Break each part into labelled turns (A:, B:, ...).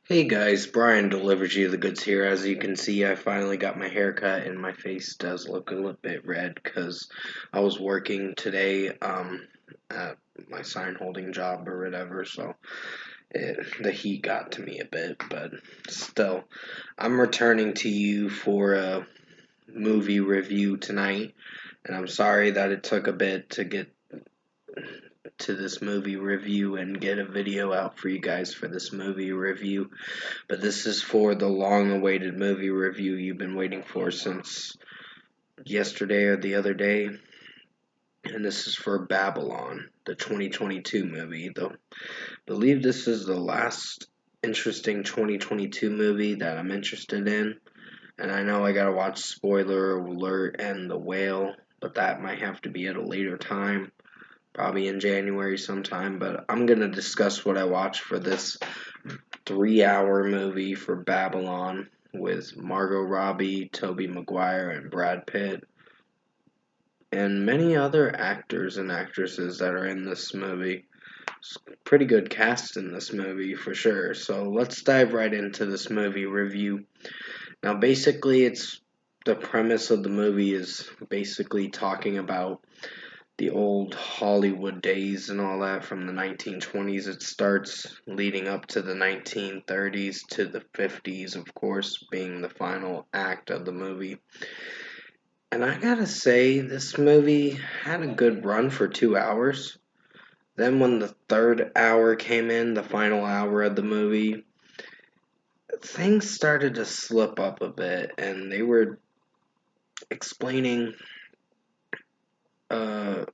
A: Hey guys, Brian delivers you the goods here. As you can see, I finally got my hair cut and my face does look a little bit red because I was working today at my sign holding job or whatever, so the heat got to me a bit, but still, I'm returning to you for a movie review tonight, and I'm sorry that it took a bit to get to this movie review and get a video out for you guys for this movie review. But this is for the long awaited movie review you've been waiting for since yesterday or the other day. And this is for Babylon, the 2022 movie. Though I believe this is the last interesting 2022 movie that I'm interested in. And I know I gotta watch Spoiler Alert and The Whale, but that might have to be at a later time, probably in January sometime. But I'm gonna discuss what I watched for this 3-hour movie for Babylon with Margot Robbie, Tobey Maguire, and Brad Pitt, and many other actors and actresses that are in this movie. It's a pretty good cast in this movie for sure. So let's dive right into this movie review. Now, basically, it's the premise of the movie is basically talking about the old Hollywood days and all that from the 1920s. It starts leading up to the 1930s to the 50s, of course, being the final act of the movie. And I gotta say, this movie had a good run for 2 hours. Then, when the third hour came in, the final hour of the movie, things started to slip up a bit, and they were explaining uh,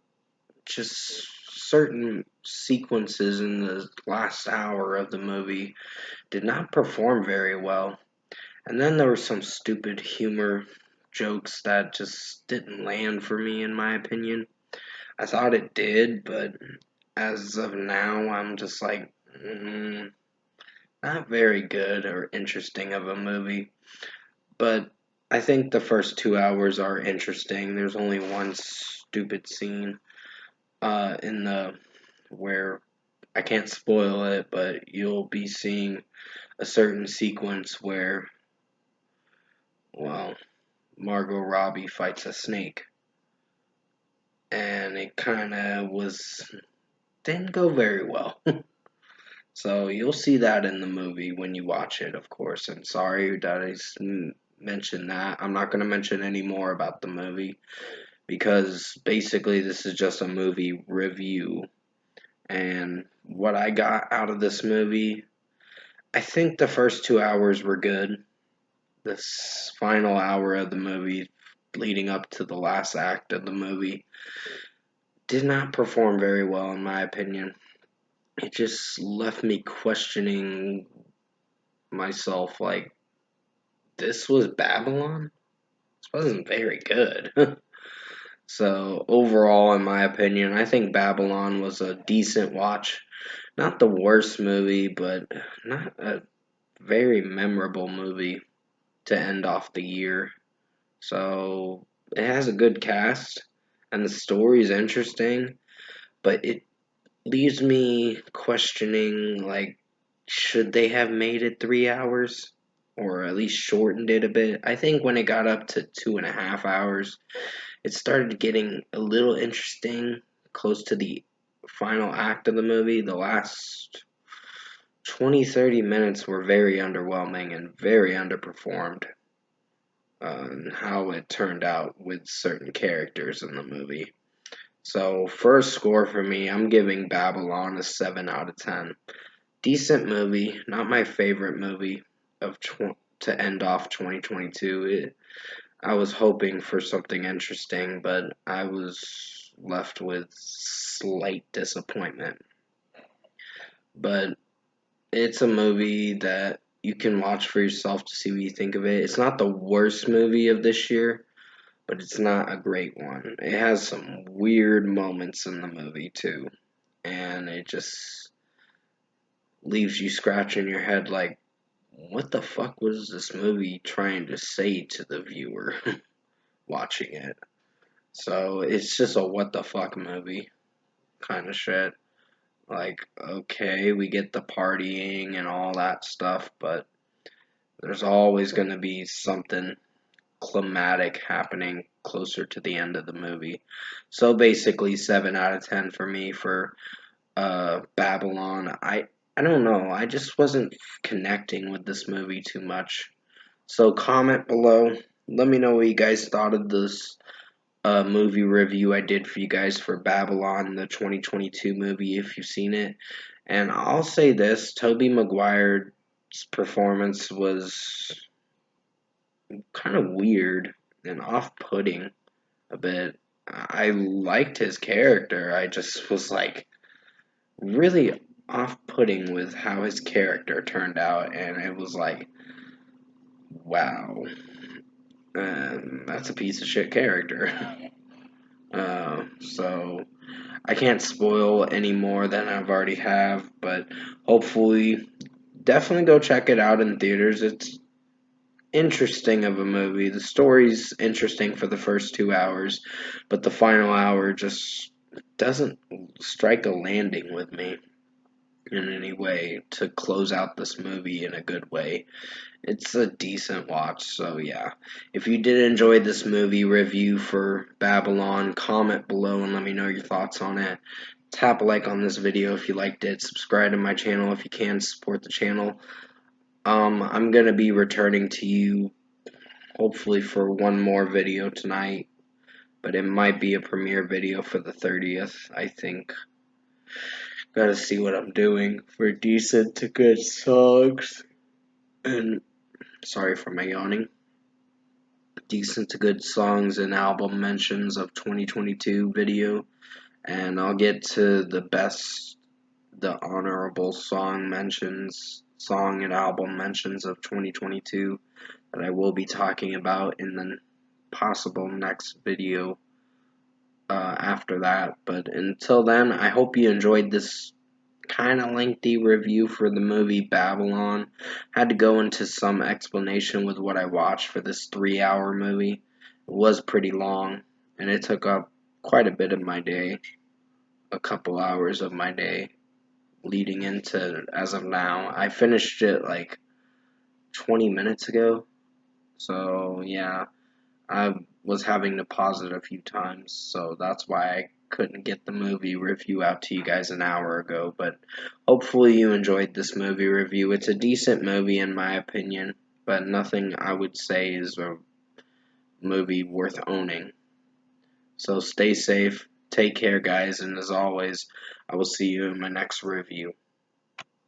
A: just certain sequences in the last hour of the movie did not perform very well. And then there were some stupid humor jokes that just didn't land for me, in my opinion. I thought it did, but as of now, I'm just like, not very good or interesting of a movie. But I think the first 2 hours are interesting. There's only one stupid scene in the where I can't spoil it, but you'll be seeing a certain sequence where, well, Margot Robbie fights a snake, and it kind of didn't go very well. So you'll see that in the movie when you watch it, of course. And sorry that mentioned that. I'm not going to mention any more about the movie because basically this is just a movie review. And what I got out of this movie, I think the first 2 hours were good. This final hour of the movie, leading up to the last act of the movie, did not perform very well, in my opinion. It just left me questioning myself like, this was Babylon? This wasn't very good. So, overall, in my opinion, I think Babylon was a decent watch. Not the worst movie, but not a very memorable movie to end off the year. So it has a good cast and the story is interesting, but it leaves me questioning like, should they have made it 3 hours or at least shortened it a bit? I think when it got up to 2.5 hours, it started getting a little interesting close to the final act of the movie. The last 20-30 minutes were very underwhelming and very underperformed on how it turned out with certain characters in the movie. So, first score for me, I'm giving Babylon a 7 out of 10. Decent movie, not my favorite movie of to end off 2022. I was hoping for something interesting, but I was left with slight disappointment. But it's a movie that you can watch for yourself to see what you think of it. It's not the worst movie of this year, but it's not a great one. It has some weird moments in the movie too, and it just leaves you scratching your head like, what the fuck was this movie trying to say to the viewer watching it? So it's just a what the fuck movie kind of shit. Like, okay, we get the partying and all that stuff, but there's always going to be something climatic happening closer to the end of the movie. So basically 7 out of 10 for me for Babylon. I don't know. I just wasn't connecting with this movie too much. So comment below. Let me know what you guys thought of this movie review I did for you guys for Babylon, the 2022 movie, if you've seen it. And I'll say this, Tobey Maguire's performance was kind of weird and off-putting a bit. I liked his character. I just was like really off-putting with how his character turned out, and it was like, wow, that's a piece of shit character. So I can't spoil any more than I've already have, but hopefully, definitely go check it out in theaters. It's interesting of a movie. The story's interesting for the first 2 hours, but the final hour just doesn't strike a landing with me in any way to close out this movie in a good way. It's a decent watch, so yeah. If you did enjoy this movie review for Babylon, comment below and let me know your thoughts on it. Tap a like on this video if you liked it. Subscribe to my channel if you can. Support the channel. I'm gonna be returning to you hopefully for one more video tonight, but it might be a premiere video for the 30th, I think. Gotta see what I'm doing for decent to good songs. And sorry for my yawning. Decent to good songs and album mentions of 2022 video. And I'll get to the honorable song and album mentions of 2022 that I will be talking about in the possible next video after that. But until then, I hope you enjoyed this kind of lengthy review for the movie Babylon. Had to go into some explanation with what I watched for this 3-hour movie. It was pretty long, and it took up quite a bit of my day, a couple hours of my day leading into as of now. I finished it like 20 minutes ago, so yeah, I was having to pause it a few times, so that's why I couldn't get the movie review out to you guys an hour ago. But hopefully you enjoyed this movie review. It's a decent movie in my opinion, but nothing I would say is a movie worth owning. So stay safe, take care guys, and as always, I will see you in my next review.